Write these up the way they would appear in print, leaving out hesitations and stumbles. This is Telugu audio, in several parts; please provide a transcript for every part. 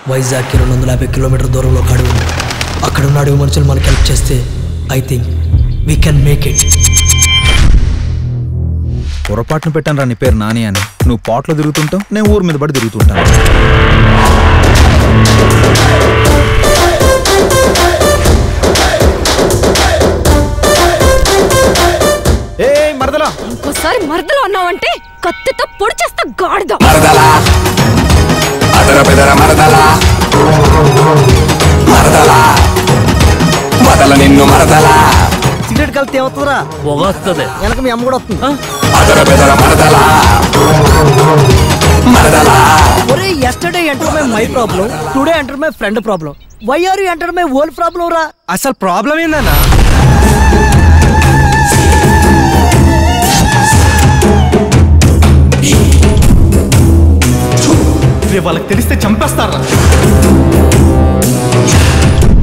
వైజాగ్కి 250 కిలోమీటర్ దూరంలో ఒక అడవి ఉంది. అక్కడ ఉన్న అడవి మనుషులు మనకి హెల్ప్ చేస్తే I think we can make it. పొరపాటును పెట్టాను రా నీ పేరు నాని అని. నువ్వు పాట్లో తిరుగుతుంటావు, నేను ఊరి మీద పడి తిరుగుతుంటాను. ఏ మరదలా, ఇంకోసారి మరదలు అన్నావంటే కత్తితో పొడి చేస్తా గాడిద. నిన్ను మరదలా సిగరెట్ కలితే ఏమవుతుందిరా? పొగొస్తుంది. వెనక మీ అమ్మ కూడా వస్తుంది. ఒరే yesterday entered my problem, today entered my friend problem. Why are you entered my whole problem రా? అసలు ప్రాబ్లం ఏందన్నా? వాళ్ళకి తెలిస్తే చంపేస్తారా?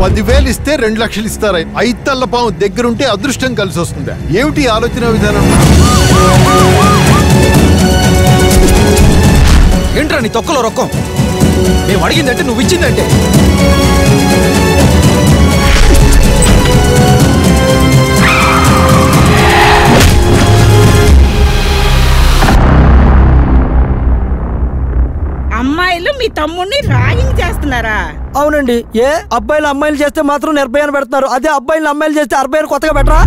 10,000 ఇస్తే 2 లక్షలు ఇస్తారా? ఐతల్ల పాము దగ్గరుంటే అదృష్టం కలిసి వస్తుందా? ఏమిటి ఆలోచన విధానం? ఏంట్రా నీ తొక్కలో రొక్కం? మేము అడిగిందంటే నువ్వు ఇచ్చిందంటే. అమ్మాయిలు మీ తమ్ముడిని ర్యాగింగ్ చేస్తున్నారా? అవునండి. ఏ అబ్బాయిలు అమ్మాయిలు చేస్తే మాత్రం నిర్భయాన్ని పెడతారు, అదే అబ్బాయిలు అమ్మాయిలు చేస్తే 60 కొత్తగా పెట్టరా?